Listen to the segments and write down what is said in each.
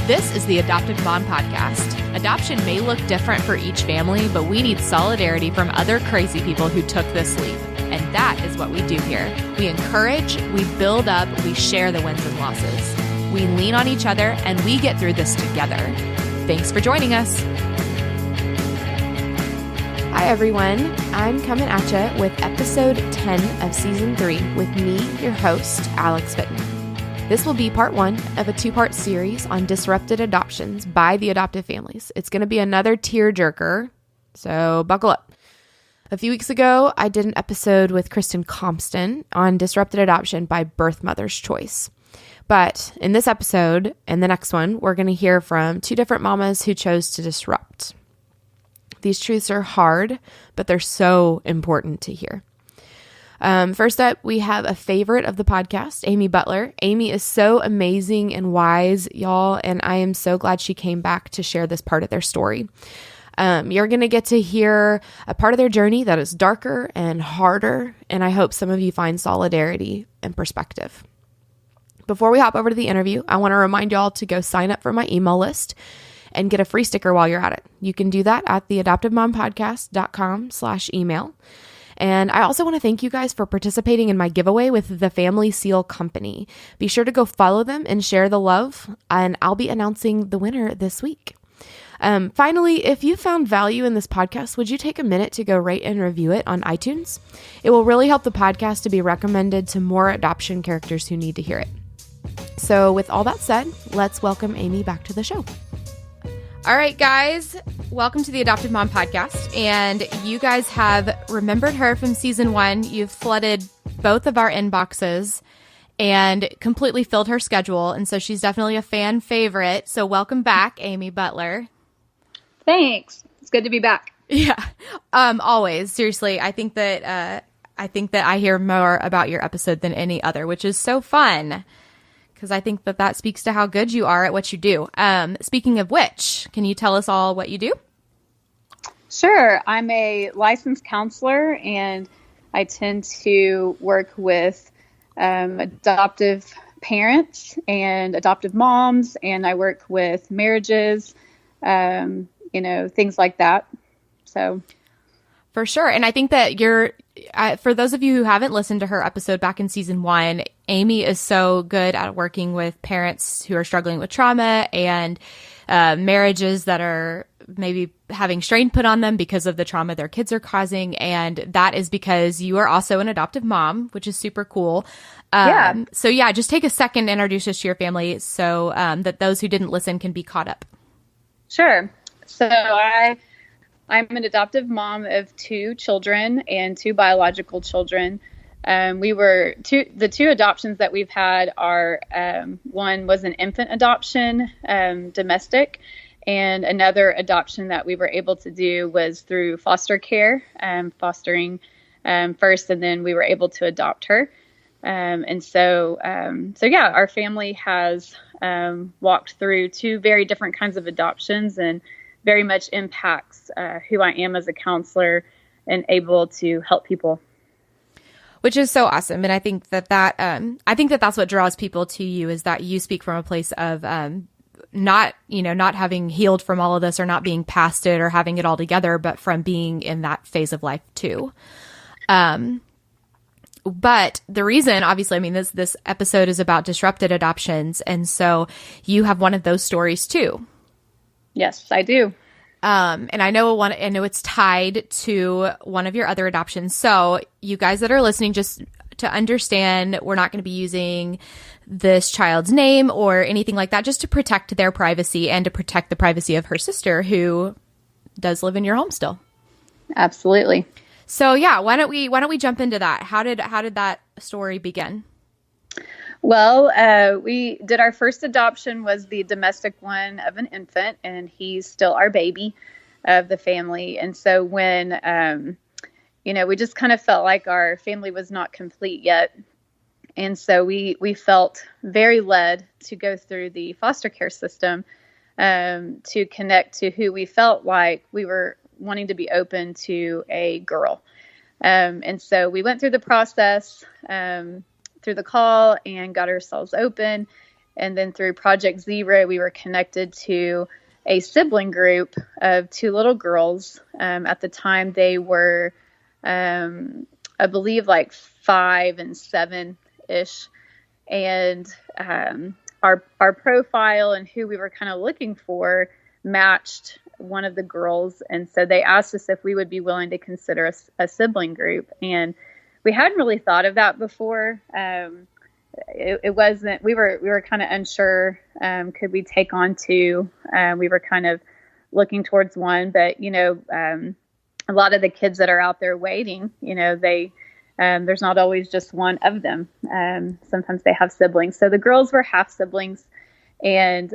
This is the Adopted Mom Podcast. Adoption may look different for each family, but we need solidarity from other crazy people who took this leap. And that is what we do here. We encourage, we build up, we share the wins and losses. We lean on each other, and we get through this together. Thanks for joining us. Hi, everyone. I'm coming at you with episode 10 of season 3 with me, your host, Alex Fitton. This will be part 1 of a 2-part series on disrupted adoptions by the adoptive families. It's going to be another tearjerker, so buckle up. A few weeks ago, I did an episode with Kristen Compston on disrupted adoption by birth mother's choice. But in this episode and the next one, we're going to hear from 2 different mamas who chose to disrupt. These truths are hard, but they're so important to hear. First up, we have a favorite of the podcast, Amy Butler. Amy is so amazing and wise, y'all, and I am so glad she came back to share this part of their story. You're going to get to hear a part of their journey that is darker and harder, and I hope some of you find solidarity and perspective. Before we hop over to the interview, I want to remind y'all to go sign up for my email list and get a free sticker while you're at it. You can do that at theadoptivemompodcast.com/email. And I also want to thank you guys for participating in my giveaway with the Family Seal Company. Be sure to go follow them and share the love, and I'll be announcing the winner this week. Finally, if you found value in this podcast, would you take a minute to go rate and review it on iTunes? It will really help the podcast to be recommended to more adoption characters who need to hear it. So with all that said, let's welcome Amy back to the show. All right, guys, welcome to the Adopted Mom Podcast. And you guys have remembered her from season 1. You've flooded both of our inboxes and completely filled her schedule. And so she's definitely a fan favorite. So welcome back, Amy Butler. Thanks. It's good to be back. Yeah, always. Seriously, I think that I hear more about your episode than any other, which is so fun. Because I think that speaks to how good you are at what you do. Speaking of which, can you tell us all what you do? Sure. I'm a licensed counselor, and I tend to work with adoptive parents and adoptive moms, and I work with marriages, things like that. So, for sure. And I think that for those of you who haven't listened to her episode back in season 1, Amy is so good at working with parents who are struggling with trauma and marriages that are maybe having strain put on them because of the trauma their kids are causing. And that is because you are also an adoptive mom, which is super cool. Yeah. So yeah, just take a second to introduce us to your family so that those who didn't listen can be caught up. Sure. So I'm an adoptive mom of 2 children and 2 biological children. The 2 adoptions that we've had are, one was an infant adoption, domestic, and another adoption that we were able to do was through foster care, fostering first, and then we were able to adopt her. So our family has walked through 2 very different kinds of adoptions, and very much impacts who I am as a counselor and able to help people. Which is so awesome. And I think that's what draws people to you, is that you speak from a place of not having healed from all of this or not being past it or having it all together, but from being in that phase of life too. But the reason, obviously, this episode is about disrupted adoptions. And so you have one of those stories too. Yes, I do. And I know it's tied to one of your other adoptions. So you guys that are listening, just to understand, we're not going to be using this child's name or anything like that, just to protect their privacy and to protect the privacy of her sister, who does live in your home still. Absolutely. So yeah, why don't we jump into that? How did that story begin? Well, we did our first adoption was the domestic one of an infant, and he's still our baby of the family. And so when, we just kind of felt like our family was not complete yet. And so we felt very led to go through the foster care system to connect to who we felt like we were wanting to be open to a girl. And so we went through the process through the call and got ourselves open. And then through Project Zero, we were connected to a sibling group of two little girls. At the time, they were, I believe, like 5 and 7-ish. And our profile and who we were kind of looking for matched one of the girls. And so they asked us if we would be willing to consider a sibling group. And we hadn't really thought of that before. It wasn't, we were kind of unsure. Could we take on two? We were kind of looking towards one, but, a lot of the kids that are out there waiting, there's not always just one of them. Sometimes they have siblings. So the girls were half siblings and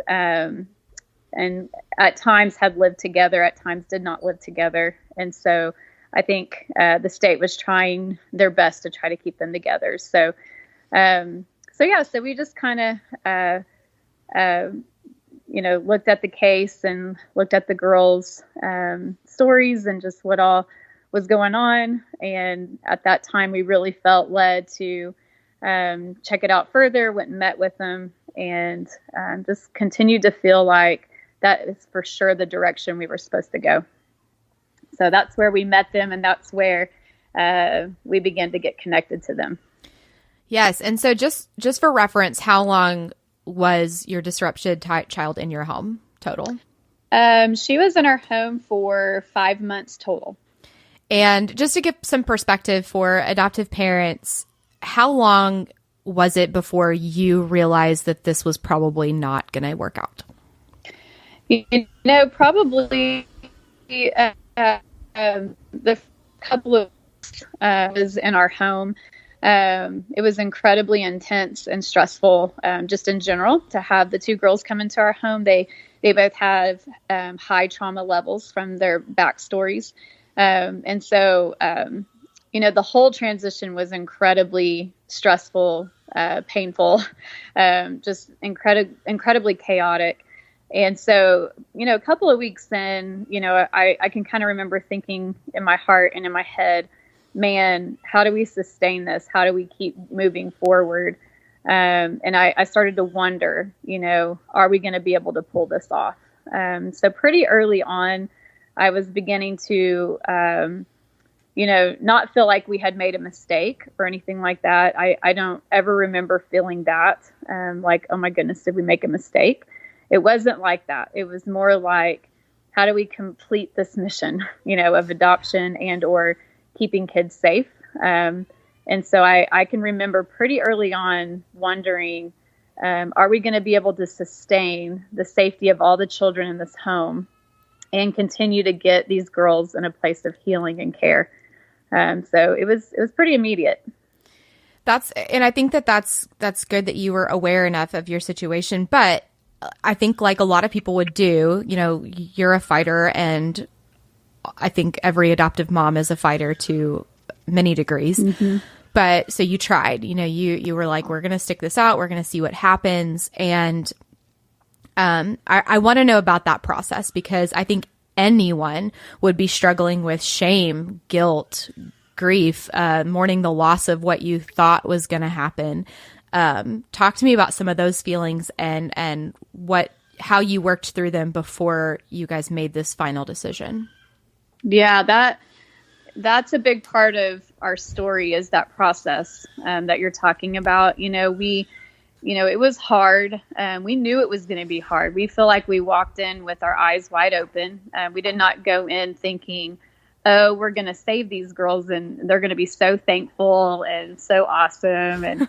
at times had lived together, at times did not live together. And so I think the state was trying their best to try to keep them together. So we just kind of, looked at the case and looked at the girls' stories and just what all was going on. And at that time, we really felt led to check it out further, went and met with them, and just continued to feel like that is for sure the direction we were supposed to go. So that's where we met them, and that's where we began to get connected to them. Yes. And so just for reference, how long was your disrupted child in your home total? She was in our home for 5 months total. And just to give some perspective for adoptive parents, how long was it before you realized that this was probably not going to work out? Probably the couple of was in our home. It was incredibly intense and stressful, just in general, to have the two girls come into our home. They both have high trauma levels from their backstories. And so, the whole transition was incredibly stressful, painful, just incredibly chaotic. And so, a couple of weeks in, I can kind of remember thinking in my heart and in my head, man, how do we sustain this? How do we keep moving forward? And I started to wonder, are we going to be able to pull this off? So pretty early on, I was beginning to, not feel like we had made a mistake or anything like that. I don't ever remember feeling that, like, oh my goodness, did we make a mistake? It wasn't like that. It was more like, how do we complete this mission, of adoption and or keeping kids safe. And so I can remember pretty early on wondering, are we going to be able to sustain the safety of all the children in this home and continue to get these girls in a place of healing and care? So it was pretty immediate. And I think that's good that you were aware enough of your situation, but I think like a lot of people would do, you're a fighter, and I think every adoptive mom is a fighter to many degrees. Mm-hmm. But so you tried, you were like, we're going to stick this out. We're going to see what happens. And I want to know about that process, because I think anyone would be struggling with shame, guilt, grief, mourning the loss of what you thought was going to happen. Talk to me about some of those feelings and how you worked through them before you guys made this final decision. Yeah, that's a big part of our story, is that process that you're talking about. It was hard. We knew it was going to be hard. We feel like we walked in with our eyes wide open. We did not go in thinking, oh, we're going to save these girls and they're going to be so thankful and so awesome. And,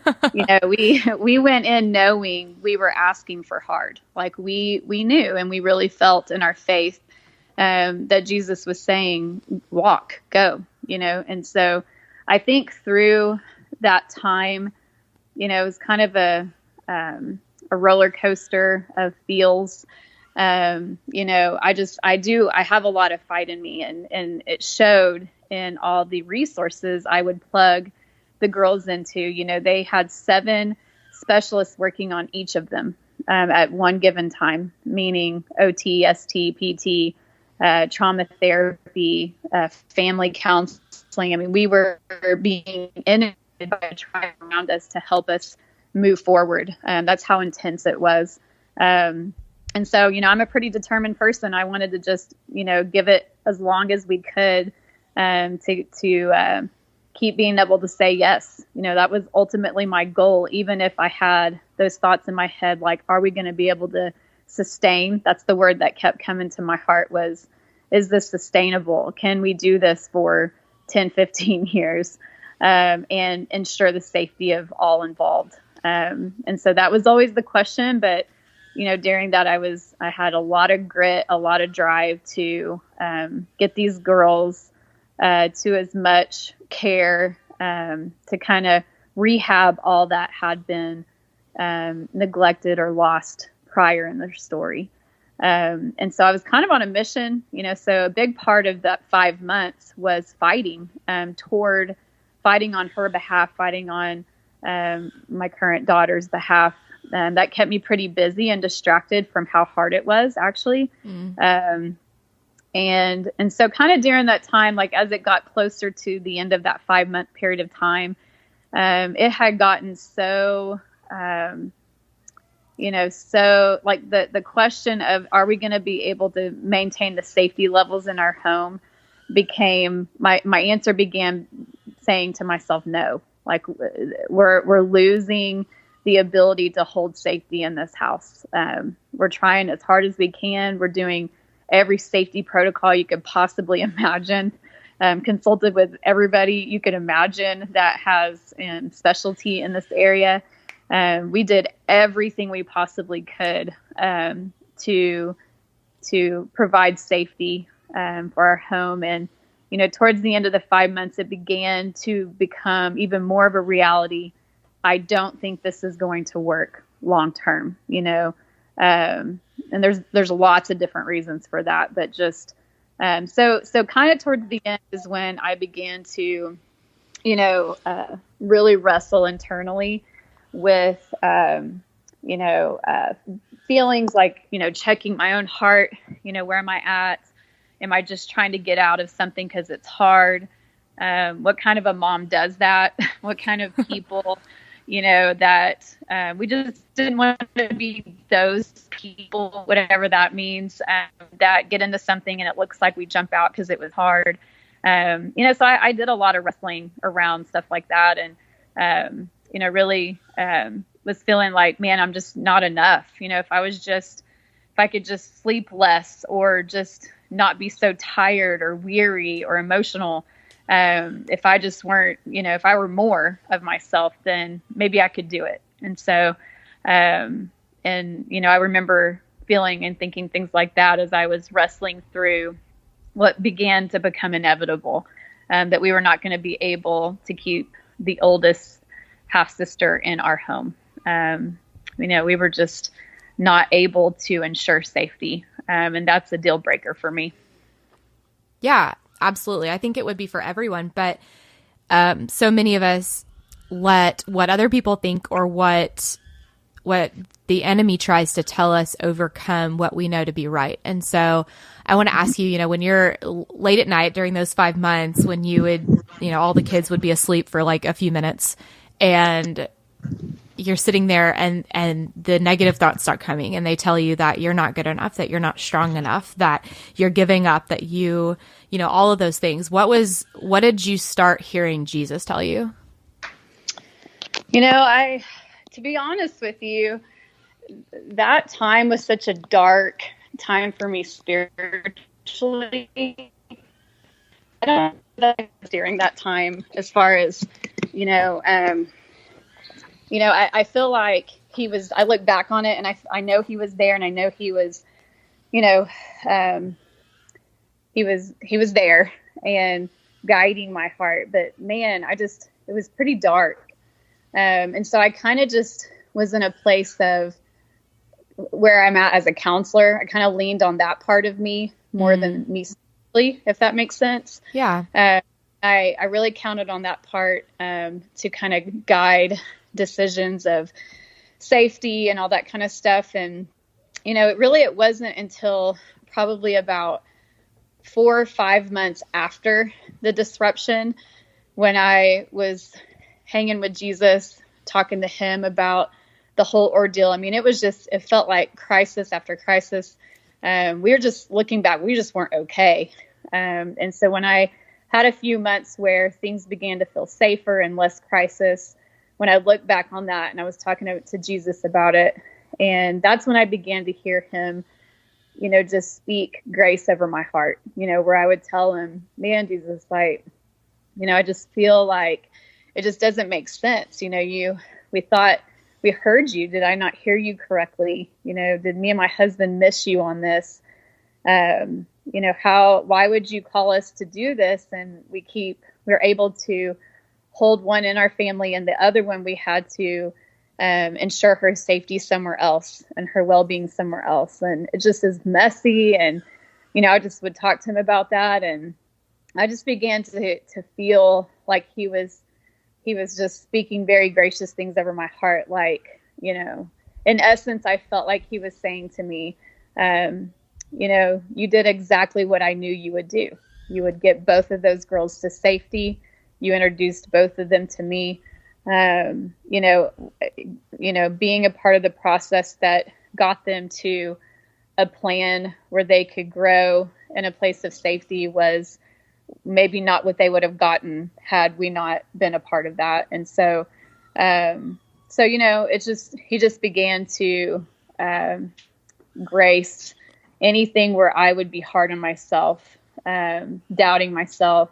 we went in knowing we were asking for hard. Like we knew, and we really felt in our faith that Jesus was saying, walk, go, and so I think through that time, it was kind of a roller coaster of feels. I have a lot of fight in me, and it showed in all the resources I would plug the girls into. They had 7 specialists working on each of them at one given time, meaning OT, ST, PT, trauma therapy, family counseling. I mean, we were being inundated by a tribe around us to help us move forward. That's how intense it was. And so, I'm a pretty determined person. I wanted to just, give it as long as we could to keep being able to say yes. That was ultimately my goal, even if I had those thoughts in my head, like, are we going to be able to sustain? That's the word that kept coming to my heart was, is this sustainable? Can we do this for 10, 15 years and ensure the safety of all involved? And so that was always the question. But, during that, I had a lot of grit, a lot of drive to get these girls to as much care to kind of rehab all that had been neglected or lost prior in their story. And so I was kind of on a mission, so a big part of that 5 months was fighting on her behalf, fighting on my current daughter's behalf. That kept me pretty busy and distracted from how hard it was actually. And so kind of during that time, like as it got closer to the end of that 5 month period of time, it had gotten so, so like the question of, are we going to be able to maintain the safety levels in our home became my answer began saying to myself, no, like we're losing the ability to hold safety in this house. We're trying as hard as we can. We're doing every safety protocol you could possibly imagine. Consulted with everybody you could imagine that has specialty in this area. We did everything we possibly could to provide safety for our home. And, towards the end of the 5 months, it began to become even more of a reality. I don't think this is going to work long term, and there's lots of different reasons for that, but just so kind of towards the end is when I began to, really wrestle internally with, feelings like, checking my own heart, where am I at? Am I just trying to get out of something because it's hard? What kind of a mom does that? What kind of people, that we just didn't want to be those people, whatever that means, that get into something and it looks like we jump out because it was hard. So I did a lot of wrestling around stuff like that. And, really was feeling like, man, I'm just not enough. If I could just sleep less or just not be so tired or weary or emotional, if I just weren't, if I were more of myself, then maybe I could do it. And so, I remember feeling and thinking things like that as I was wrestling through what began to become inevitable, that we were not going to be able to keep the oldest half sister in our home. We were just not able to ensure safety. And that's a deal breaker for me. Yeah, absolutely. I think it would be for everyone, but so many of us let what other people think or what the enemy tries to tell us overcome what we know to be right. And so I want to ask you, when you're late at night during those 5 months, when you would, all the kids would be asleep for like a few minutes and you're sitting there and the negative thoughts start coming and they tell you that you're not good enough, that you're not strong enough, that you're giving up, that you all of those things. What did you start hearing Jesus tell you? To be honest with you, that time was such a dark time for me spiritually. I don't know that during that time, as far as, I feel like I look back on it and I know he was there and I know he was, he was there and guiding my heart, but man, it was pretty dark. And so I kind of just was in a place of where I'm at as a counselor. I kind of leaned on that part of me more than me, if that makes sense. Yeah. I really counted on that part to kind of guide decisions of safety and all that kind of stuff. And, it wasn't until probably about 4 or 5 months after the disruption when I was hanging with Jesus, talking to him about the whole ordeal. I mean, it felt like crisis after crisis. We were just looking back, we just weren't okay. And so when I had a few months where things began to feel safer and less crisis, when I look back on that and I was talking to Jesus about it, and that's when I began to hear him, just speak grace over my heart, where I would tell him, man, Jesus, like, I just feel like it just doesn't make sense. We thought we heard you. Did I not hear you correctly? Did me and my husband miss you on this? Why would you call us to do this? And we're able to hold one in our family, and the other one we had to ensure her safety somewhere else and her well-being somewhere else. And it just is messy. And, I just would talk to him about that. And I just began to feel like he was just speaking very gracious things over my heart. Like, in essence, I felt like he was saying to me, you did exactly what I knew you would do. You would get both of those girls to safety. You introduced both of them to me. Being a part of the process that got them to a plan where they could grow in a place of safety was maybe not what they would have gotten had we not been a part of that. And so, he just began to grace anything where I would be hard on myself, doubting myself,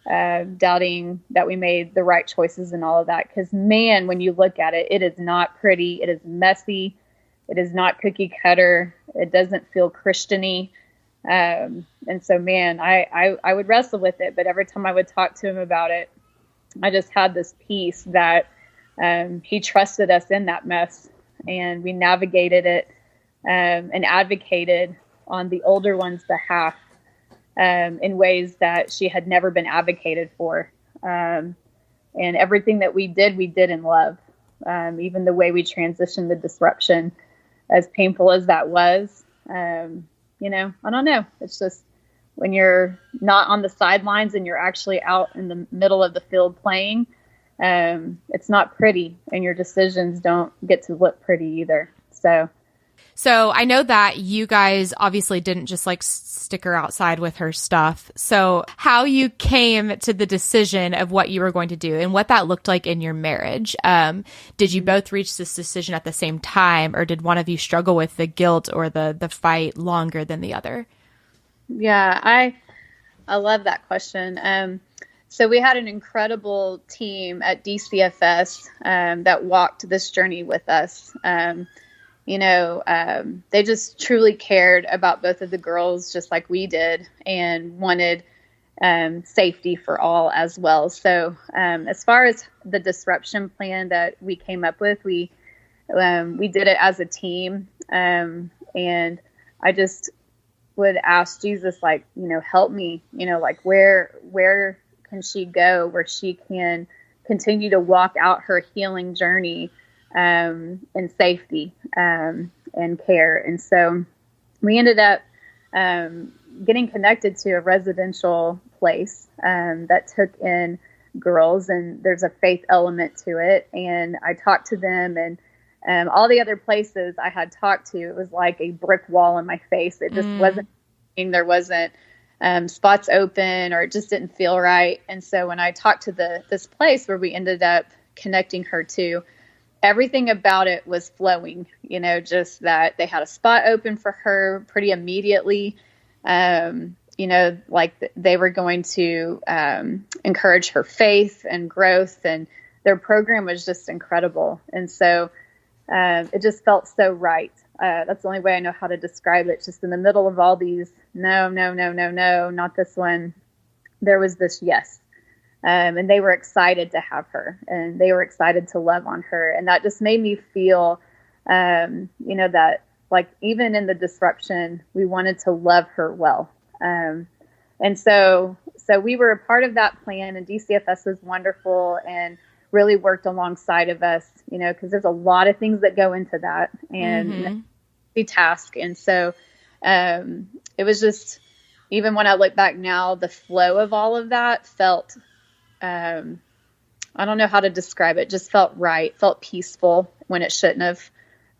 doubting that we made the right choices and all of that. Because, man, when you look at it, it is not pretty. It is messy. It is not cookie cutter. It doesn't feel Christian-y. And so, man, I would wrestle with it. But every time I would talk to him about it, I just had this peace that he trusted us in that mess. And we navigated it and advocated on the older one's behalf in ways that she had never been advocated for. And everything that we did in love. Even the way we transitioned the disruption, as painful as that was, I don't know. It's just when you're not on the sidelines and you're actually out in the middle of the field playing, it's not pretty, and your decisions don't get to look pretty either. So I know that you guys obviously didn't just like stick her outside with her stuff. So how you came to the decision of what you were going to do and what that looked like in your marriage. Did you both reach this decision at the same time, or did one of you struggle with the guilt or the fight longer than the other? Yeah, I love that question. So we had an incredible team at DCFS that walked this journey with us. They just truly cared about both of the girls just like we did, and wanted safety for all as well. So as far as the disruption plan that we came up with, we did it as a team. And I just would ask Jesus, like, help me, like where can she go where she can continue to walk out her healing journey in safety and care. And so we ended up getting connected to a residential place that took in girls, and there's a faith element to it. And I talked to them, and all the other places I had talked to, it was like a brick wall in my face. It just wasn't, there wasn't spots open, or it just didn't feel right. And so when I talked to this place where we ended up connecting her to, everything about it was flowing, just that they had a spot open for her pretty immediately. Like they were going to encourage her faith and growth, and their program was just incredible. And so it just felt so right. That's the only way I know how to describe it. Just in the middle of all these, no, not this one, there was this yes. And they were excited to have her, and they were excited to love on her. And that just made me feel, that like even in the disruption, we wanted to love her well. And so we were a part of that plan, and DCFS was wonderful and really worked alongside of us, because there's a lot of things that go into that, and the task. And so it was just, even when I look back now, the flow of all of that felt I don't know how to describe it, just felt right, felt peaceful when it shouldn't have.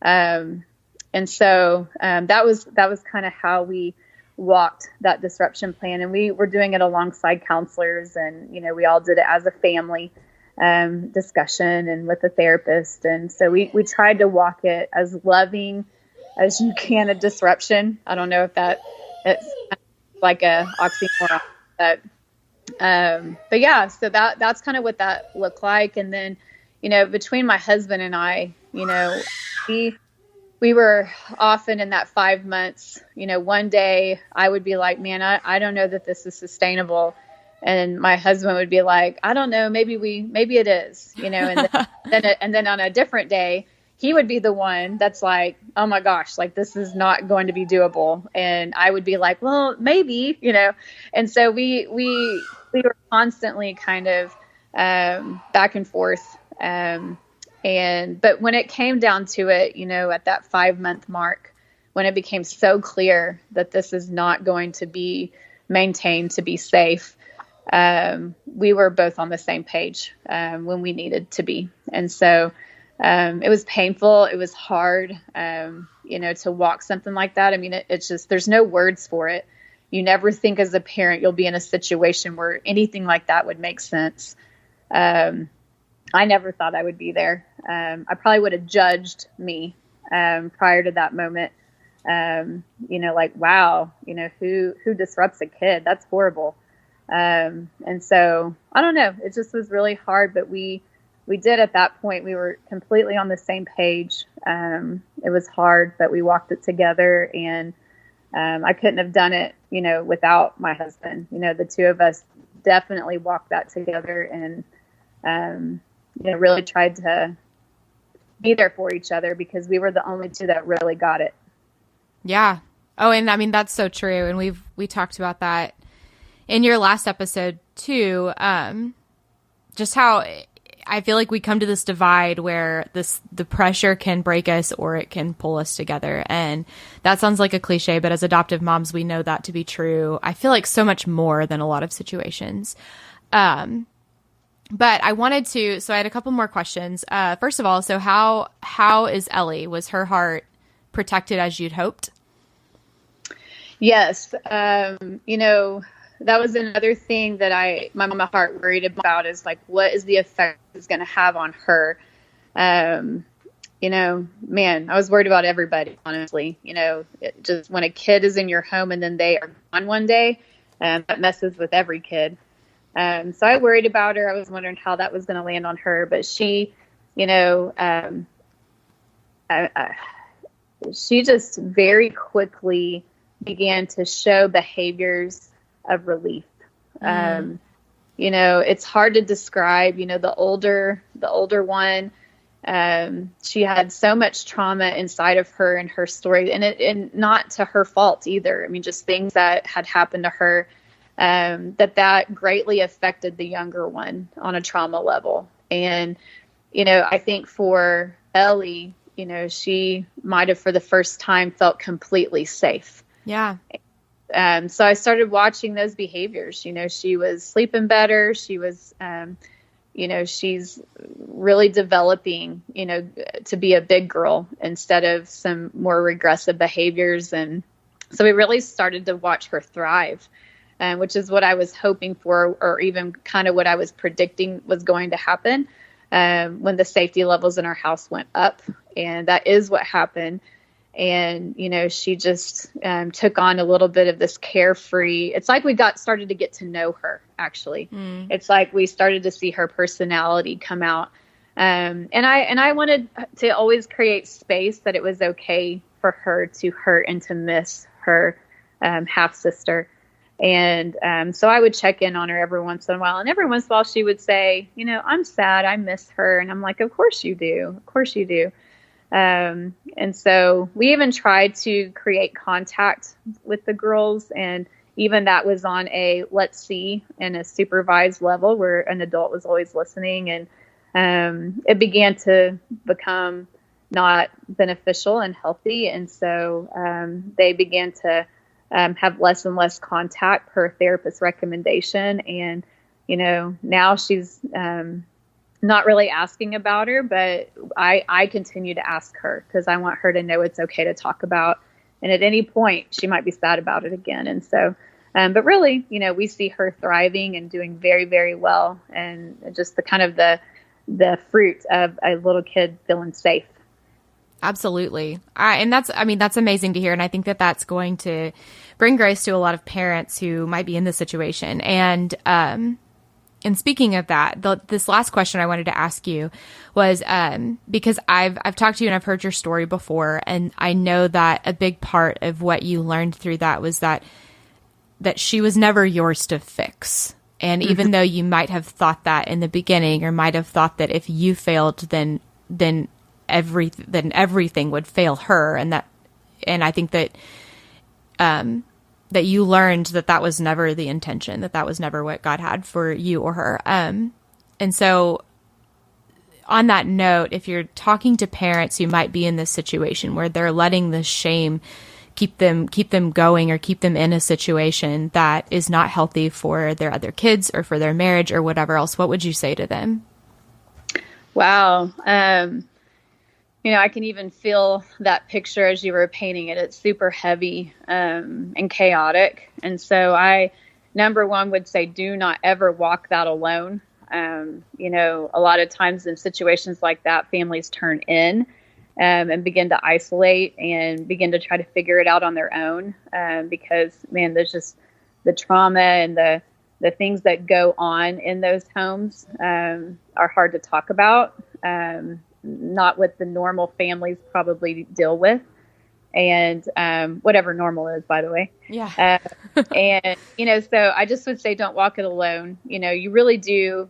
And so that was kind of how we walked that disruption plan. And we were doing it alongside counselors, and, you know, we all did it as a family discussion and with a therapist. And so we tried to walk it as loving as you can, a disruption. I don't know if it's like a oxymoron, but yeah, so that's kind of what that looked like. And then, you know, between my husband and I, you know, we were often in that 5 months, you know, one day I would be like, man, I don't know that this is sustainable. And my husband would be like, I don't know, maybe it is, you know, and then on a different day, he would be the one that's like, oh my gosh, like this is not going to be doable. And I would be like, well, maybe, you know. And so we were constantly kind of back and forth. But when it came down to it, you know, at that 5 month mark, when it became so clear that this is not going to be maintained to be safe, we were both on the same page when we needed to be. And so it was painful. It was hard, you know, to walk something like that. I mean, it's just, there's no words for it. You never think as a parent you'll be in a situation where anything like that would make sense. I never thought I would be there. I probably would have judged me prior to that moment. You know, like, wow, you know, who disrupts a kid? That's horrible. And so I don't know, it just was really hard, but we did at that point, we were completely on the same page. It was hard, but we walked it together, and I couldn't have done it, you know, without my husband. You know, the two of us definitely walked that together, and, you know, really tried to be there for each other, because we were the only two that really got it. Yeah. Oh, and I mean, that's so true. And we talked about that in your last episode too. Just how I feel like we come to this divide where the pressure can break us or it can pull us together. And that sounds like a cliche, but as adoptive moms, we know that to be true. I feel like so much more than a lot of situations. But I wanted to, so I had a couple more questions. First of all, so how is Ellie? Was her heart protected as you'd hoped? Yes. You know, that was another thing that my heart worried about, is like, what is the effect it's going to have on her? You know, man, I was worried about everybody, honestly. You know, just when a kid is in your home and then they are gone one day, that messes with every kid. So I worried about her. I was wondering how that was going to land on her, but she, you know, she just very quickly began to show behaviors of relief. You know, it's hard to describe. You know, the older one, she had so much trauma inside of her and her story, and not to her fault either. I mean, just things that had happened to her, that greatly affected the younger one on a trauma level. And, you know, I think for Ellie, you know, she might have for the first time felt completely safe. Yeah. So I started watching those behaviors. You know, she was sleeping better. She was, you know, she's really developing, you know, to be a big girl instead of some more regressive behaviors. And so we really started to watch her thrive, which is what I was hoping for, or even kind of what I was predicting was going to happen when the safety levels in our house went up. And that is what happened. And, you know, she just took on a little bit of this carefree. It's like we started to get to know her, actually. It's like we started to see her personality come out. And I wanted to always create space that it was okay for her to hurt and to miss her half-sister. And so I would check in on her every once in a while. And every once in a while she would say, you know, I'm sad, I miss her. And I'm like, of course you do. Of course you do. And so we even tried to create contact with the girls, and even that was on a let's see and a supervised level where an adult was always listening. And it began to become not beneficial and healthy. And so they began to have less and less contact per therapist's recommendation. And, you know, now she's not really asking about her, but I continue to ask her because I want her to know it's okay to talk about. And at any point, she might be sad about it again. And so, but really, we see her thriving and doing very, very well. And just the kind of the fruit of a little kid feeling safe. Absolutely. And that's amazing to hear. And I think that that's going to bring grace to a lot of parents who might be in this situation. And speaking of that, this last question I wanted to ask you was, because I've talked to you and I've heard your story before, and I know that a big part of what you learned through that was that she was never yours to fix. And even though you might have thought that in the beginning, or might have thought that if you failed, then everything would fail her, and I think that that you learned that was never the intention, that was never what God had for you or her. And so on that note, if you're talking to parents who might be in this situation where they're letting the shame keep them going, or keep them in a situation that is not healthy for their other kids or for their marriage or whatever else, what would you say to them? Wow. I can even feel that picture as you were painting it. It's super heavy and chaotic. And so number one, would say, do not ever walk that alone. A lot of times in situations like that, families turn in and begin to isolate and begin to try to figure it out on their own because, man, there's just the trauma and the things that go on in those homes are hard to talk about. Not what the normal families probably deal with, and whatever normal is, by the way. Yeah. So I just would say, don't walk it alone. You really do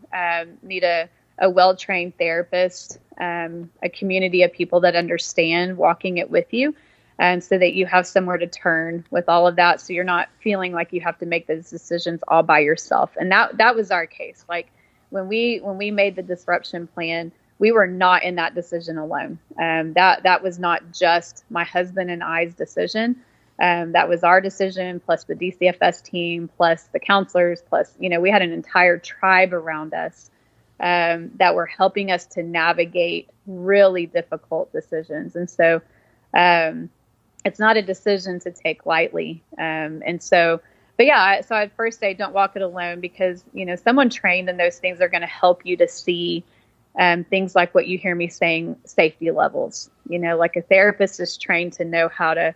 need a well-trained therapist, a community of people that understand walking it with you, so that you have somewhere to turn with all of that. So you're not feeling like you have to make those decisions all by yourself. And that was our case. Like when we made the disruption plan, we were not in that decision alone. That was not just my husband and I's decision. That was our decision, plus the DCFS team, plus the counselors, plus, we had an entire tribe around us that were helping us to navigate really difficult decisions. And so it's not a decision to take lightly. So I'd first say, don't walk it alone, because, someone trained in those things are going to help you to see things like what you hear me saying, safety levels. Like a therapist is trained to know how to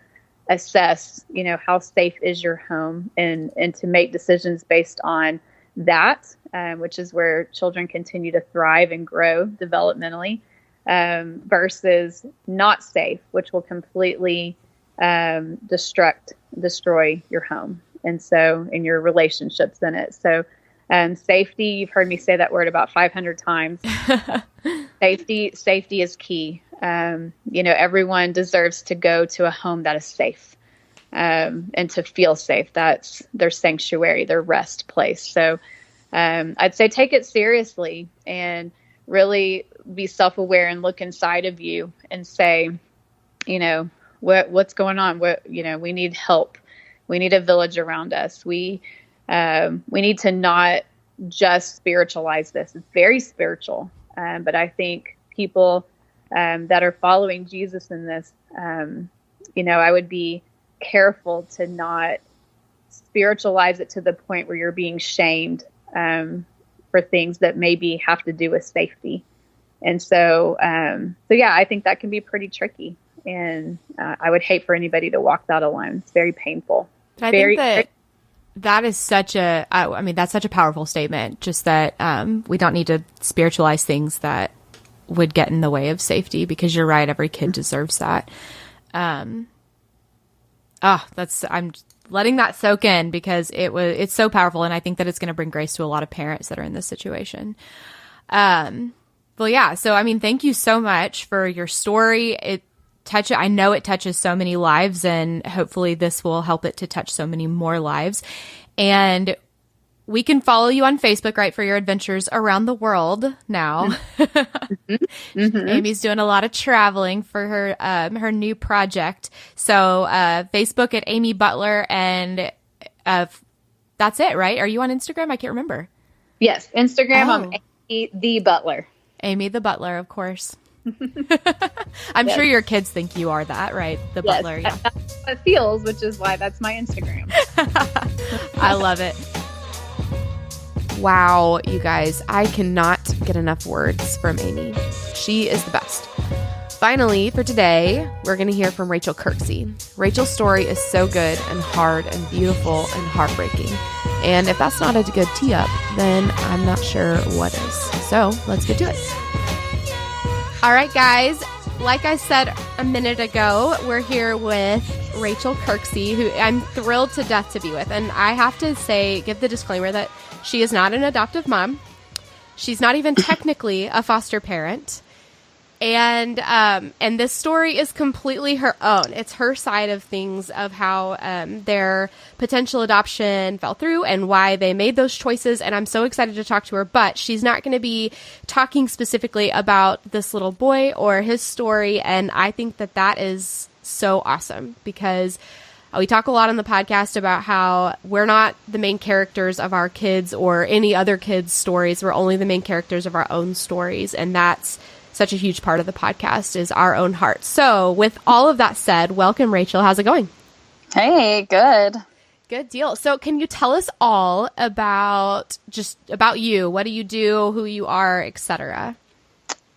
assess, how safe is your home, and to make decisions based on that, which is where children continue to thrive and grow developmentally, versus not safe, which will completely destroy your home, and your relationships in it. So safety, you've heard me say that word about 500 times. Safety is key. Everyone deserves to go to a home that is safe, and to feel safe. That's their sanctuary, their rest place. So I'd say take it seriously and really be self-aware and look inside of you and say, what's going on? We need help. We need a village around us. We need to not just spiritualize this. It's very spiritual. But I think people that are following Jesus in this, I would be careful to not spiritualize it to the point where you're being shamed for things that maybe have to do with safety. And I think that can be pretty tricky. And I would hate for anybody to walk that alone. It's very painful. I think that is such that's such a powerful statement, just that we don't need to spiritualize things that would get in the way of safety, because you're right, every kid deserves that. I'm letting that soak in, because it's so powerful, and I think that it's going to bring grace to a lot of parents that are in this situation. So thank you so much for your story. I know it touches so many lives, and hopefully this will help it to touch so many more lives. And we can follow you on Facebook, right, for your adventures around the world now. Mm-hmm. Amy's doing a lot of traveling for her new project. So Facebook at Amy Butler, and that's it, right? Are you on Instagram? I can't remember. Yes, Instagram. I'm Amy the Butler. Amy the Butler, of course. I'm sure your kids think you are that, right? The Butler. Yeah. That's how it feels, which is why that's my Instagram. I love it. Wow, you guys, I cannot get enough words from Amy. She is the best. Finally, for today, we're going to hear from Rachel Kirksey. Rachel's story is so good and hard and beautiful and heartbreaking. And if that's not a good tee up, then I'm not sure what is. So let's get to it. All right, guys, like I said a minute ago, we're here with Rachel Kirksey, who I'm thrilled to death to be with. And I have to say, give the disclaimer that she is not an adoptive mom. She's not even technically a foster parent. And this story is completely her own. It's her side of things, of how their potential adoption fell through and why they made those choices. And I'm so excited to talk to her. But she's not going to be talking specifically about this little boy or his story. And I think that that is so awesome, because we talk a lot on the podcast about how we're not the main characters of our kids or any other kids' stories. We're only the main characters of our own stories. And that's such a huge part of the podcast, is our own heart. So with all of that said, welcome, Rachel. How's it going? Hey, good. Good deal. So can you tell us all about you? What do you do, who you are, etc.?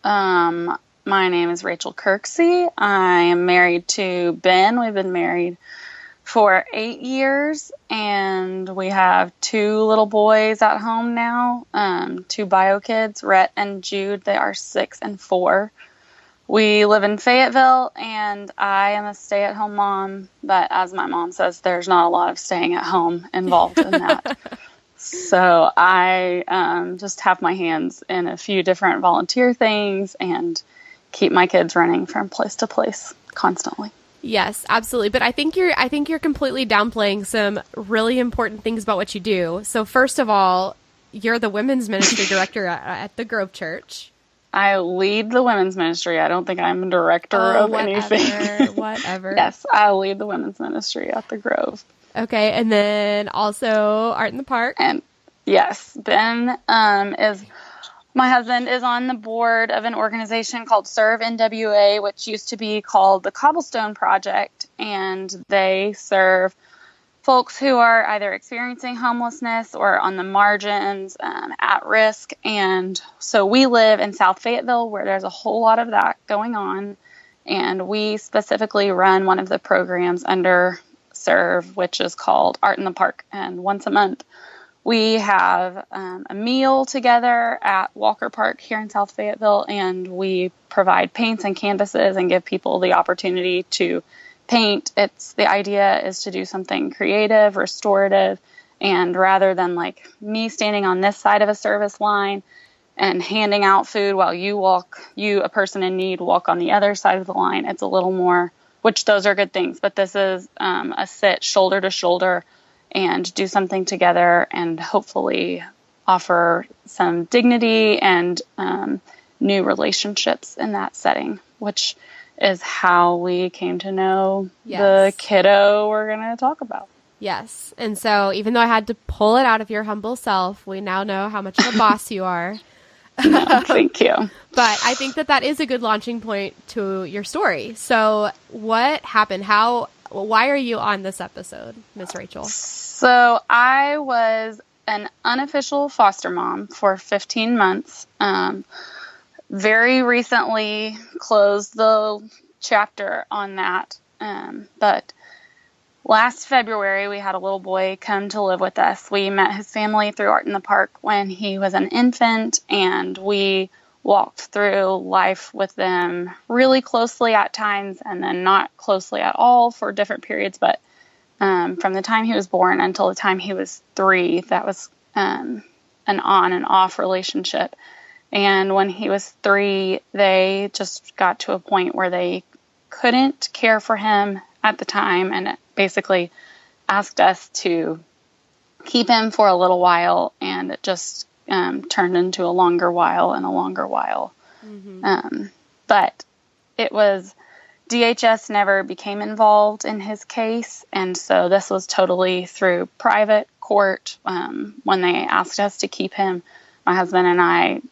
My name is Rachel Kirksey. I am married to Ben. We've been married for 8 years, and we have 2 little boys at home now, 2 bio kids, Rhett and Jude. They are 6 and 4. We live in Fayetteville, and I am a stay-at-home mom, but as my mom says, there's not a lot of staying at home involved in that. So I just have my hands in a few different volunteer things and keep my kids running from place to place constantly. Yes, absolutely. But I think you're completely downplaying some really important things about what you do. So first of all, you're the women's ministry director at the Grove Church. I lead the women's ministry. I don't think I'm a director of anything. Whatever. Yes, I lead the women's ministry at the Grove. Okay, and then also Art in the Park. And yes, Ben my husband is on the board of an organization called Serve NWA, which used to be called the Cobblestone Project, and they serve folks who are either experiencing homelessness or on the margins, at risk. And so we live in South Fayetteville, where there's a whole lot of that going on, and we specifically run one of the programs under Serve, which is called Art in the Park, and once a month we have a meal together at Walker Park here in South Fayetteville, and we provide paints and canvases and give people the opportunity to paint. The idea is to do something creative, restorative, and rather than like me standing on this side of a service line and handing out food while a person in need, walk on the other side of the line, it's a little more, which those are good things, but this is a sit shoulder to shoulder and do something together and hopefully offer some dignity and new relationships in that setting, which is how we came to know the kiddo we're going to talk about. Yes. And so even though I had to pull it out of your humble self, we now know how much of a boss you are. No, thank you. But I think that is a good launching point to your story. So what happened? Why are you on this episode, Miss Rachel? So I was an unofficial foster mom for 15 months. Very recently closed the chapter on that. But last February, we had a little boy come to live with us. We met his family through Art in the Park when he was an infant, and we walked through life with them really closely at times and then not closely at all for different periods. But from the time he was born until the time he was 3, that was an on and off relationship. And when he was 3, they just got to a point where they couldn't care for him at the time and basically asked us to keep him for a little while, and it just turned into a longer while and a longer while. Mm-hmm. But it was, DHS never became involved in his case, and so this was totally through private court. When they asked us to keep him, my husband and I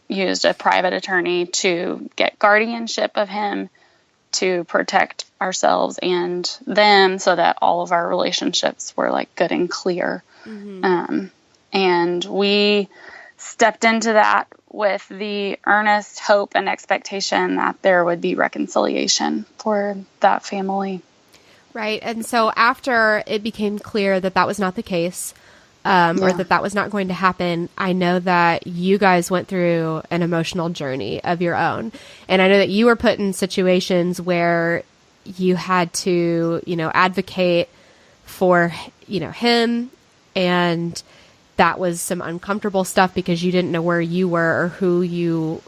used a private attorney to get guardianship of him to protect ourselves and them so that all of our relationships were like good and clear. And we stepped into that with the earnest hope and expectation that there would be reconciliation for that family. Right. And so after it became clear that that was not the case, or that was not going to happen, I know that you guys went through an emotional journey of your own. And I know that you were put in situations where you had to, advocate for, him. And that was some uncomfortable stuff because you didn't know where you were or who you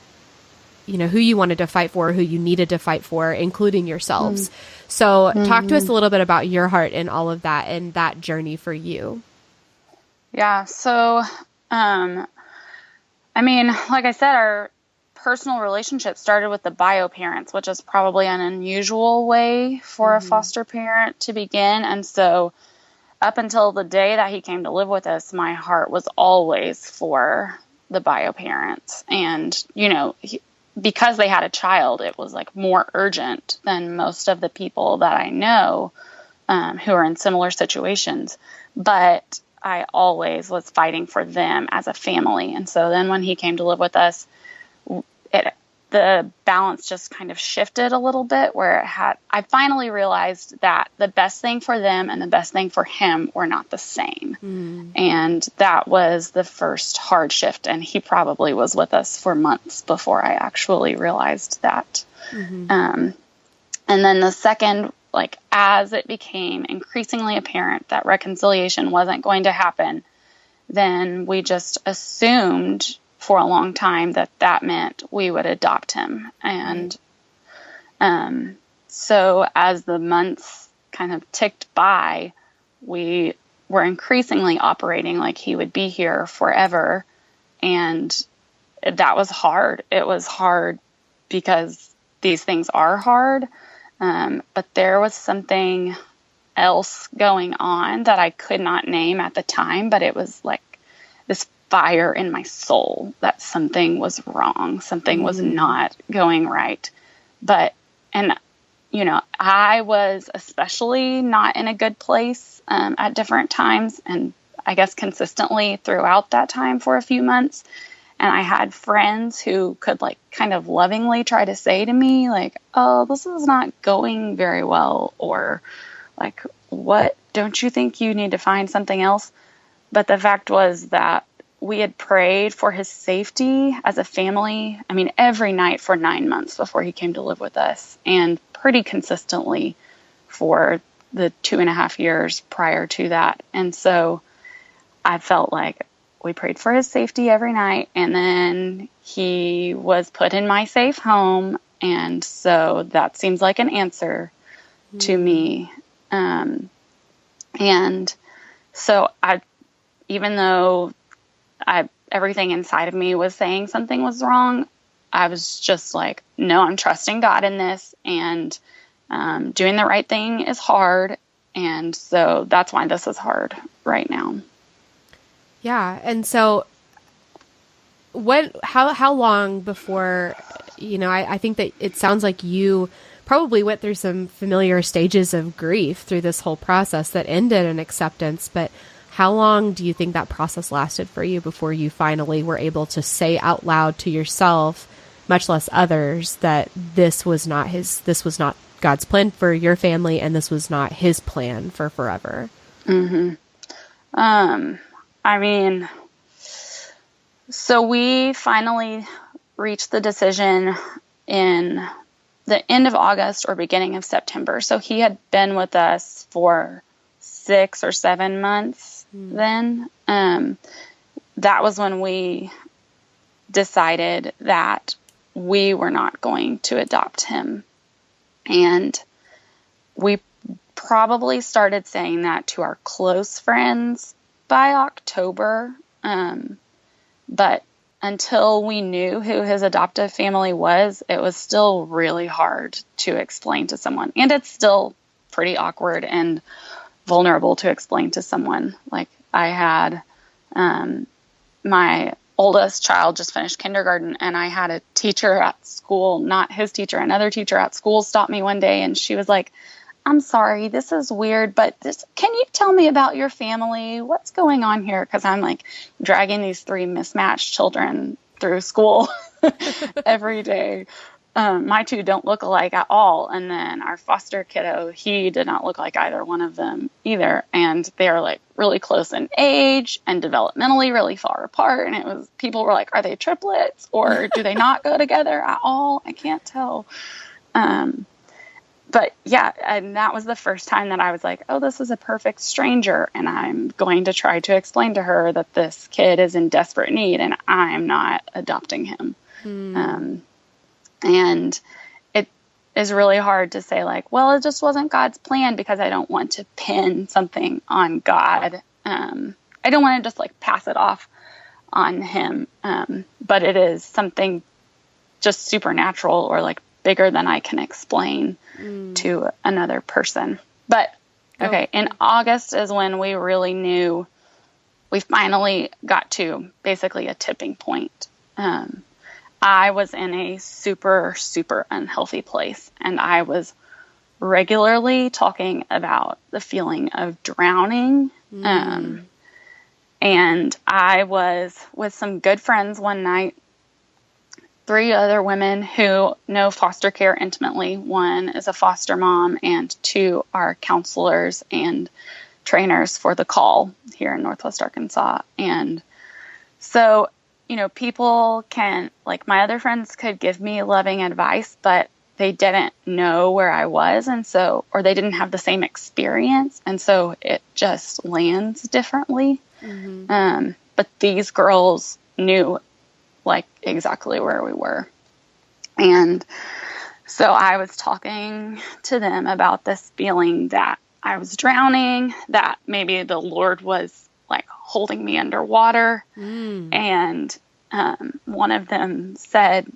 wanted to fight for, who you needed to fight for, including yourselves. So talk to us a little bit about your heart and all of that and that journey for you. Yeah. So, like I said, our personal relationship started with the bio parents, which is probably an unusual way for a foster parent to begin. And so up until the day that he came to live with us, my heart was always for the bio parents. And, because they had a child, it was like more urgent than most of the people that I know who are in similar situations. But I always was fighting for them as a family. And so then when he came to live with us, the balance just kind of shifted a little bit where I finally realized that the best thing for them and the best thing for him were not the same. And that was the first hard shift. And he probably was with us for months before I actually realized that. And then the second, as it became increasingly apparent that reconciliation wasn't going to happen, then we just assumed for a long time that meant we would adopt him. And so as the months kind of ticked by, we were increasingly operating like he would be here forever. And that was hard. It was hard because these things are hard. But there was something else going on that I could not name at the time, but it was like this fire in my soul that something was wrong. Something was not going right. I was especially not in a good place at different times, and I guess consistently throughout that time for a few months. And I had friends who could kind of lovingly try to say to me oh, this is not going very well, or what, don't you think you need to find something else? But the fact was that we had prayed for his safety as a family. Every night for 9 months before he came to live with us, and pretty consistently for the 2.5 years prior to that. And so I felt like we prayed for his safety every night, and then he was put in my safe home. And so that seems like an answer to me. And so even though everything inside of me was saying something was wrong, I was just like, no, I'm trusting God in this, and doing the right thing is hard. And so that's why this is hard right now. Yeah. And so how long before, I think that it sounds like you probably went through some familiar stages of grief through this whole process that ended in acceptance, but how long do you think that process lasted for you before you finally were able to say out loud to yourself, much less others, that this was not God's plan for your family, and this was not his plan for forever? So we finally reached the decision in the end of August or beginning of September. So he had been with us for 6 or 7 months then. That was when we decided that we were not going to adopt him. And we probably started saying that to our close friends by October. But until we knew who his adoptive family was, it was still really hard to explain to someone. And it's still pretty awkward and vulnerable to explain to someone. I had my oldest child just finished kindergarten, and I had a teacher at school, not his teacher, another teacher at school, stop me one day, and she was like, I'm sorry, this is weird, but can you tell me about your family? What's going on here? Because I'm like dragging these 3 mismatched children through school every day. My 2 don't look alike at all. And then our foster kiddo, he did not look like either one of them either. And they're like really close in age and developmentally really far apart. And people were like, are they triplets or do they not go together at all? I can't tell. But yeah, and that was the first time that I was like, oh, this is a perfect stranger. And I'm going to try to explain to her that this kid is in desperate need and I'm not adopting him. And it is really hard to say like, well, it just wasn't God's plan, because I don't want to pin something on God. I don't want to just like pass it off on him. But it is something just supernatural or like bigger than I can explain to another person. But okay, in August is when we really knew we finally got to basically a tipping point. I was in a super, super unhealthy place, and I was regularly talking about the feeling of drowning. And I was with some good friends one night, 3 other women who know foster care intimately. 1 is a foster mom, and 2 are counselors and trainers for the Call here in Northwest Arkansas. And so, people can, like, my other friends could give me loving advice, but they didn't know where I was. And so, or they didn't have the same experience. And so it just lands differently. But these girls knew like exactly where we were. And so I was talking to them about this feeling that I was drowning, that maybe the Lord was like holding me underwater. And one of them said,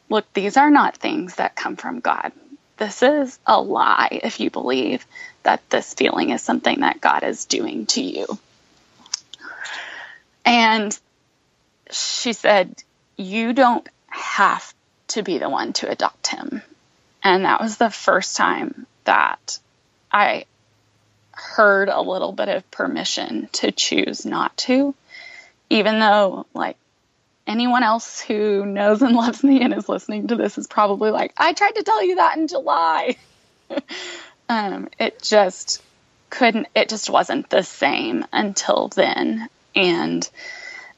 look, these are not things that come from God. This is a lie if you believe that this feeling is something that God is doing to you. And she said, you don't have to be the one to adopt him. And that was the first time that I heard a little bit of permission to choose not to, even though like anyone else who knows and loves me and is listening to this is probably like, I tried to tell you that in July. It just wasn't the same until then. And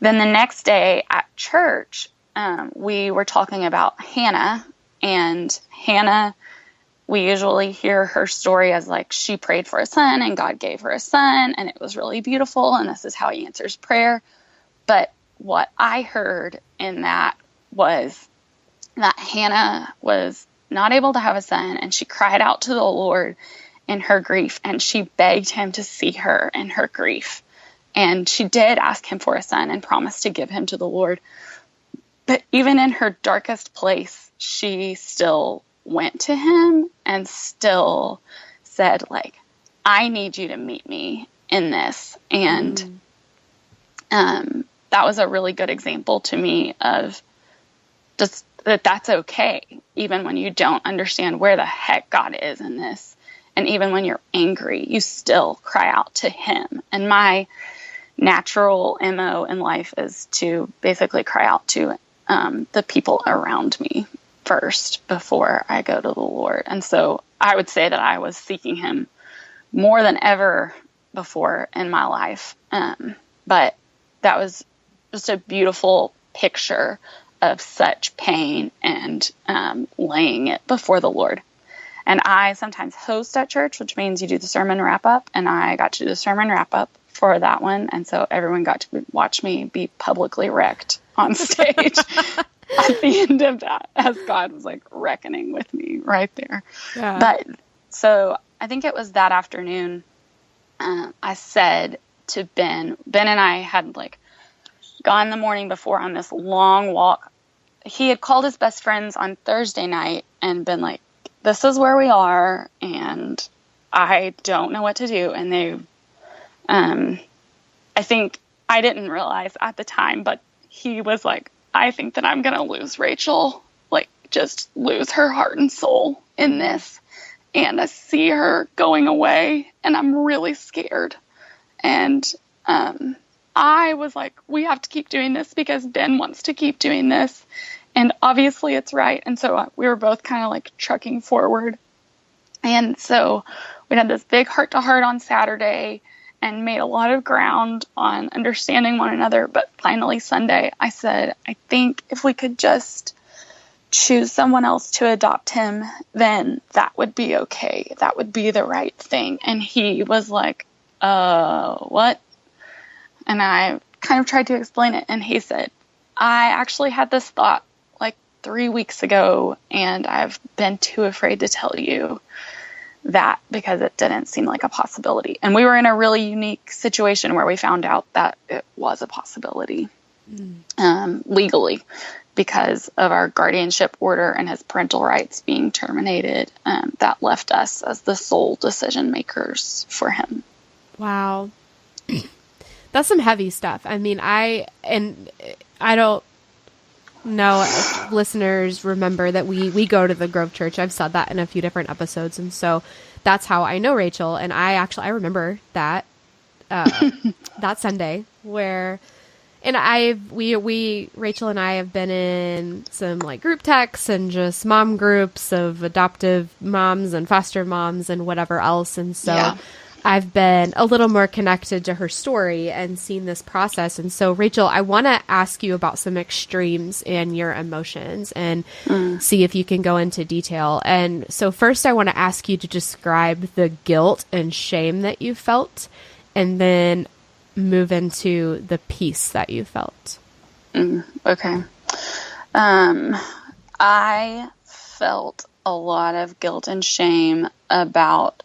then the next day at church, we were talking about Hannah, and Hannah, we usually hear her story as like she prayed for a son and God gave her a son and it was really beautiful and this is how he answers prayer. But what I heard in that was that Hannah was not able to have a son, and she cried out to the Lord in her grief, and she begged him to see her in her grief. And she did ask him for a son and promised to give him to the Lord. But even in her darkest place, she still went to him and still said, like, I need you to meet me in this. And that was a really good example to me of just that's okay, even when you don't understand where the heck God is in this. And even when you're angry, you still cry out to him. And my natural MO in life is to basically cry out to the people around me first before I go to the Lord. And so I would say that I was seeking him more than ever before in my life. But that was just a beautiful picture of such pain and laying it before the Lord. And I sometimes host at church, which means you do the sermon wrap up, and I got to do the sermon wrap up for that one. And so everyone got to watch me be publicly wrecked on stage at the end of that, as God was like reckoning with me right there. Yeah. But so I think it was that afternoon, I said to Ben and I had like gone the morning before on this long walk. He had called his best friends on Thursday night and been like, this is where we are, and I don't know what to do. And they, I think I didn't realize at the time, but he was like, I think that I'm going to lose Rachel, like just lose her heart and soul in this. And I see her going away and I'm really scared. And I was like, we have to keep doing this because Ben wants to keep doing this. And obviously it's right. And so we were both kind of like trucking forward. And so we had this big heart-to-heart on Saturday and made a lot of ground on understanding one another. But finally Sunday, I said, I think if we could just choose someone else to adopt him, then that would be okay. That would be the right thing. And he was like, what? And I kind of tried to explain it. And he said, I actually had this thought like 3 weeks ago, and I've been too afraid to tell you that because it didn't seem like a possibility. And we were in a really unique situation where we found out that it was a possibility legally because of our guardianship order and his parental rights being terminated. That left us as the sole decision makers for him. Wow. That's some heavy stuff. I mean, I don't know if listeners remember that we go to the Grove Church. I've said that in a few different episodes. And so that's how I know Rachel. And I remember that, that Sunday where, and Rachel and I have been in some like group texts and just mom groups of adoptive moms and foster moms and whatever else. And so I've been a little more connected to her story and seen this process. And so, Rachel, I want to ask you about some extremes in your emotions and see if you can go into detail. And so first, I want to ask you to describe the guilt and shame that you felt, and then move into the peace that you felt. Okay. I felt a lot of guilt and shame about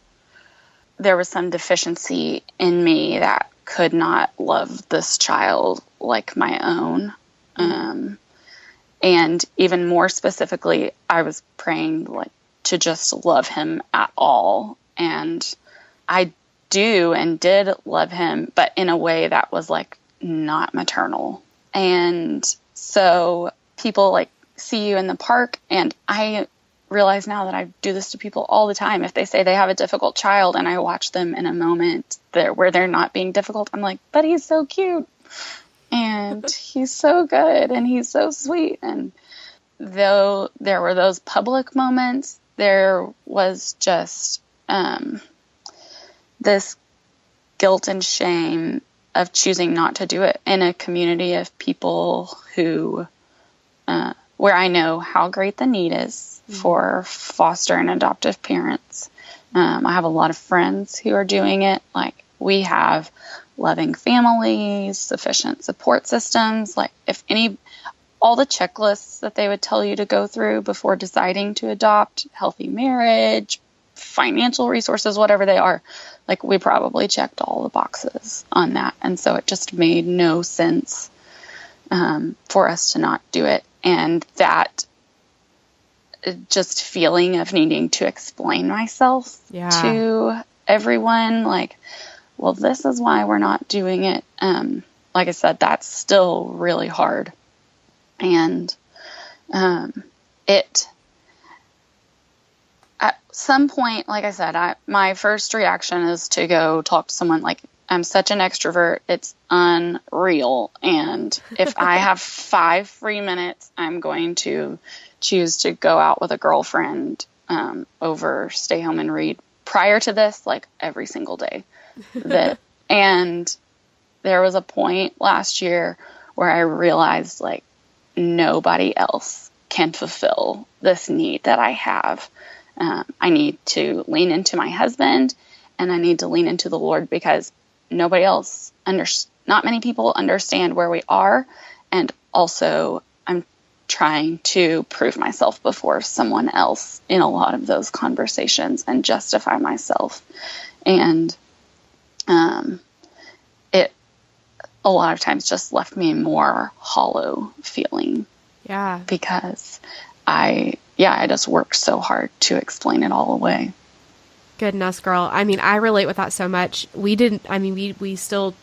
there was some deficiency in me that could not love this child like my own. And even more specifically, I was praying like to just love him at all. And I do and did love him, but in a way that was like not maternal. And so people like see you in the park, and I realize now that I do this to people all the time. If they say they have a difficult child and I watch them in a moment where they're not being difficult, I'm like, but he's so cute and he's so good and he's so sweet. And though there were those public moments, there was just this guilt and shame of choosing not to do it in a community of people who, where I know how great the need is for foster and adoptive parents. I have a lot of friends who are doing it. Like, we have loving families, sufficient support systems. Like, all the checklists that they would tell you to go through before deciding to adopt, healthy marriage, financial resources, whatever they are, like, we probably checked all the boxes on that. And so it just made no sense for us to not do it. And that just feeling of needing to explain myself to everyone, like, well, this is why we're not doing it. Like I said, that's still really hard. And at some point, like I said, my first reaction is to go talk to someone. Like, I'm such an extrovert, it's unreal. And if I have 5 free minutes, I'm going to choose to go out with a girlfriend over stay home and read. Prior to this, like, every single day. And there was a point last year where I realized, like, nobody else can fulfill this need that I have. I need to lean into my husband, and I need to lean into the Lord, because nobody else, not many people understand where we are. And also, I'm trying to prove myself before someone else in a lot of those conversations and justify myself. And it a lot of times just left me more hollow feeling. Yeah. Because I just worked so hard to explain it all away. Goodness, girl. I mean, I relate with that so much. We still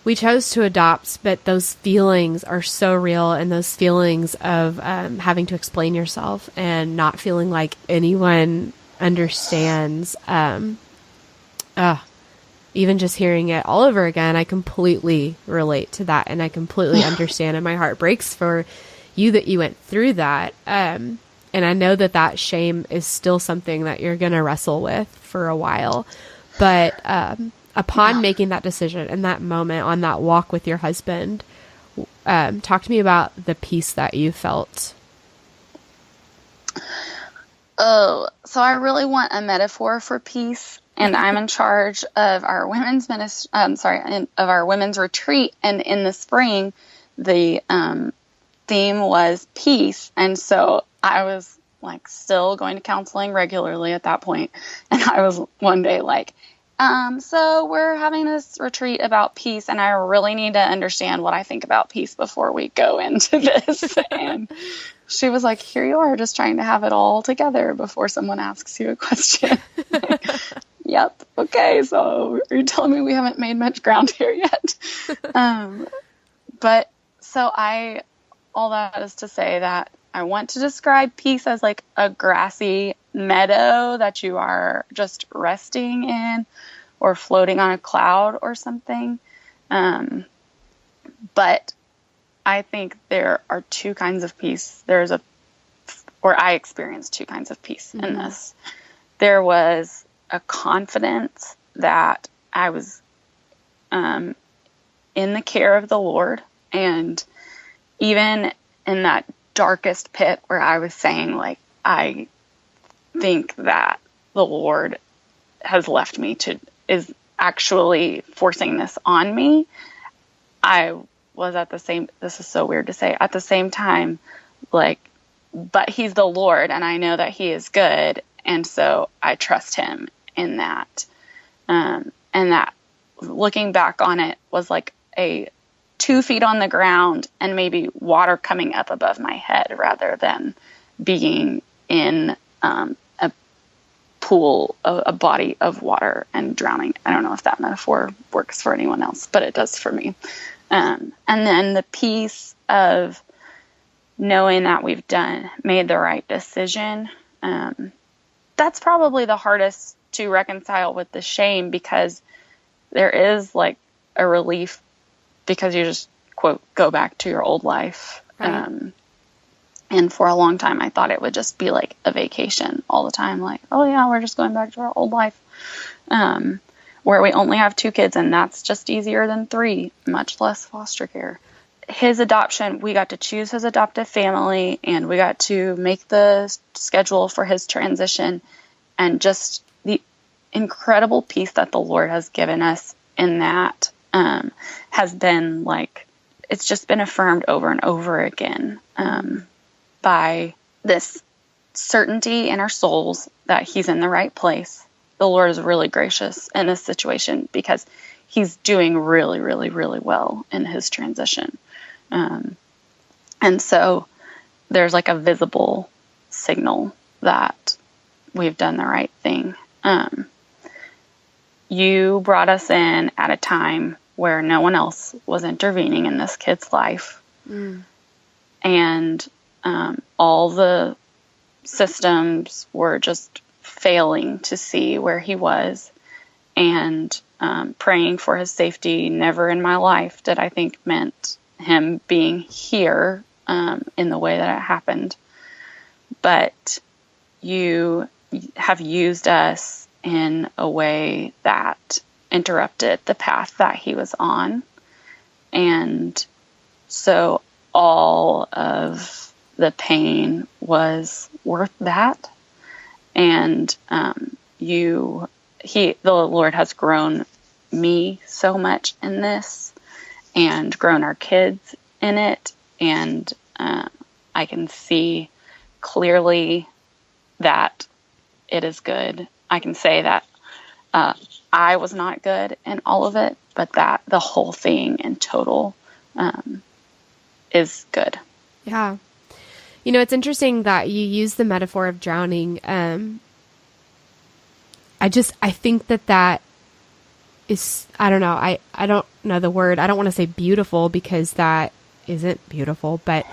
we chose to adopt, but those feelings are so real, and those feelings of having to explain yourself and not feeling like anyone understands. Even just hearing it all over again, I completely relate to that, and I completely understand, and my heart breaks for you that you went through that. And I know that that shame is still something that you're going to wrestle with for a while. But upon making that decision in that moment on that walk with your husband, talk to me about the peace that you felt. Oh, so I really want a metaphor for peace, and I'm in charge of our women's of our women's retreat. And in the spring, the theme was peace, and so I was like still going to counseling regularly at that point, and I was one day like, so we're having this retreat about peace, and I really need to understand what I think about peace before we go into this. And she was like, here you are, just trying to have it all together before someone asks you a question. Like, yep. Okay. So are you telling me we haven't made much ground here yet? But so all that is to say that I want to describe peace as like a grassy meadow that you are just resting in or floating on a cloud or something. But I think there are two kinds of peace. I experienced two kinds of peace in this. There was a confidence that I was in the care of the Lord. And even in that darkest pit where I was saying, like, I think that the Lord has left me is actually forcing this on me, I was this is so weird to say, at the same time, like, but he's the Lord and I know that he is good. And so I trust him in that. And that, looking back on it, was like a 2 feet on the ground and maybe water coming up above my head rather than being in a pool, a body of water and drowning. I don't know if that metaphor works for anyone else, but it does for me. And then the peace of knowing that we've made the right decision. That's probably the hardest to reconcile with the shame, because there is like a relief because you just, quote, go back to your old life. Right. And for a long time, I thought it would just be like a vacation all the time. Like, oh yeah, we're just going back to our old life. Where we only have 2 kids, and that's just easier than 3, much less foster care. His adoption, we got to choose his adoptive family, and we got to make the schedule for his transition, and just the incredible peace that the Lord has given us in that has been like, it's just been affirmed over and over again by this certainty in our souls that he's in the right place. The Lord is really gracious in this situation because he's doing really, really, really well in his transition. And so there's like a visible signal that we've done the right thing. You brought us in at a time where no one else was intervening in this kid's life. And all the systems were just failing to see where he was, and praying for his safety. Never in my life did I think meant him being here in the way that it happened. But you have used us in a way that interrupted the path that he was on. And so all of the pain was worth that. And the Lord has grown me so much in this, and grown our kids in it. And I can see clearly that it is good. I can say that I was not good in all of it, but that the whole thing in total is good. Yeah. You know, it's interesting that you use the metaphor of drowning. I think that is, I don't know. I don't know the word. I don't want to say beautiful because that isn't beautiful, but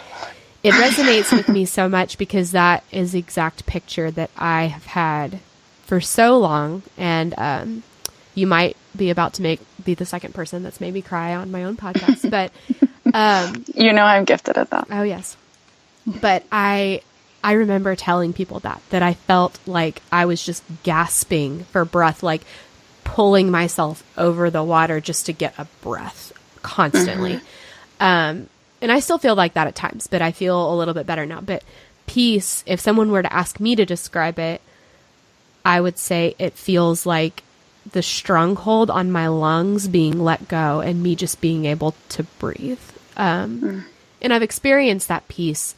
it resonates with me so much because that is the exact picture that I have had for so long. And you might be about to be the second person that's made me cry on my own podcast, but I'm gifted at that. Oh yes. But I remember telling people that I felt like I was just gasping for breath, like pulling myself over the water just to get a breath constantly. And I still feel like that at times, but I feel a little bit better now. But peace, if someone were to ask me to describe it, I would say it feels like the stronghold on my lungs being let go and me just being able to breathe. And I've experienced that peace,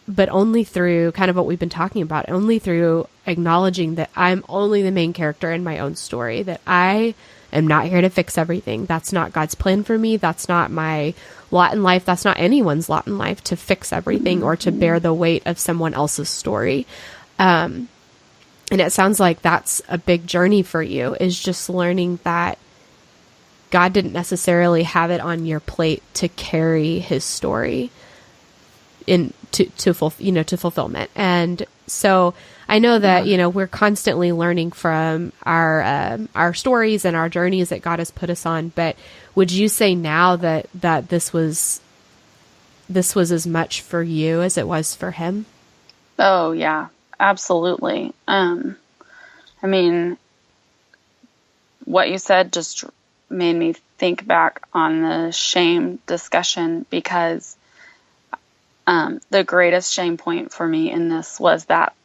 but only through kind of what we've been talking about, only through acknowledging that I'm only the main character in my own story, that I am not here to fix everything. That's not God's plan for me. That's not my lot in life. That's not anyone's lot in life to fix everything or to bear the weight of someone else's story. And it sounds like that's a big journey for you, is just learning that God didn't necessarily have it on your plate to carry his story to fulfillment. And so I know that, we're constantly learning from our stories and our journeys that God has put us on. But would you say now that this was as much for you as it was for him? Oh yeah, absolutely. I mean, what you said just made me think back on the shame discussion, because the greatest shame point for me in this was that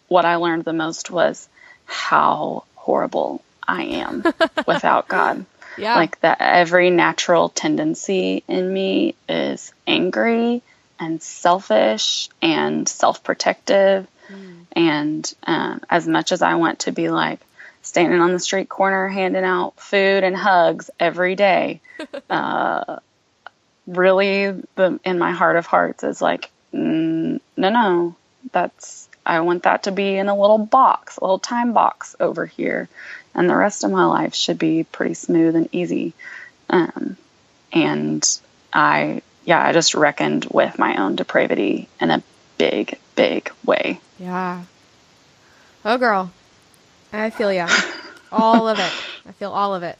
what I learned the most was how horrible I am without God. Yeah. Like that every natural tendency in me is angry and selfish and self-protective. And as much as I want to be like standing on the street corner handing out food and hugs every day, really in my heart of hearts is like, no, I want that to be in a little time box over here. And the rest of my life should be pretty smooth and easy. And I just reckoned with my own depravity in a big, big way. Yeah. Oh, girl. I feel ya. All of it. I feel all of it.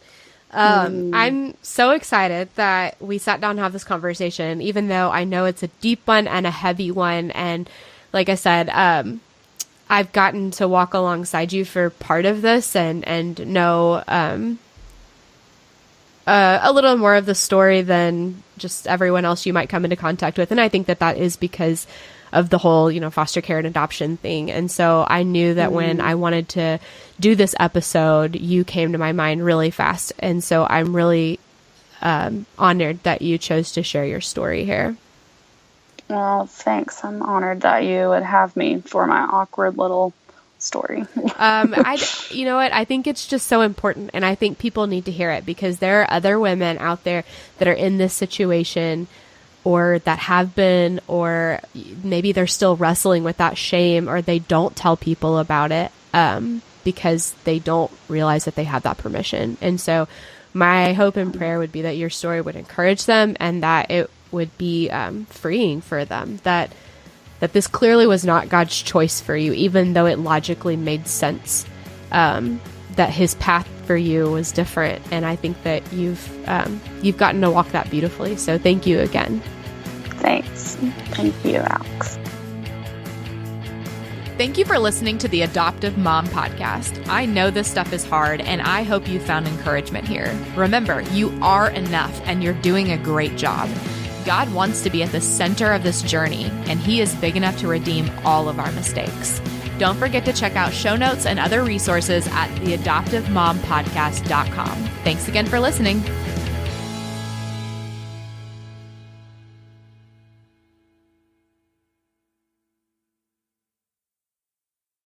I'm so excited that we sat down to have this conversation, even though I know it's a deep one and a heavy one. And like I said, I've gotten to walk alongside you for part of this and know a little more of the story than just everyone else you might come into contact with. And I think that is because of the whole, foster care and adoption thing. And so I knew that when I wanted to do this episode, you came to my mind really fast. And so I'm really honored that you chose to share your story here. Well, thanks. I'm honored that you would have me for my awkward little story. You know what? I think it's just so important, and I think people need to hear it, because there are other women out there that are in this situation, or that have been, or maybe they're still wrestling with that shame, or they don't tell people about it because they don't realize that they have that permission. And so my hope and prayer would be that your story would encourage them, and that it would be freeing for them, that this clearly was not God's choice for you, even though it logically made sense, that his path for you was different. And I think that you've gotten to walk that beautifully. So thank you again. Thanks. Thank you, Alex. Thank you for listening to the Adoptive Mom Podcast. I know this stuff is hard, and I hope you found encouragement here. Remember, you are enough, and you're doing a great job. God wants to be at the center of this journey, and he is big enough to redeem all of our mistakes. Don't forget to check out show notes and other resources at theadoptivemompodcast.com. Thanks again for listening.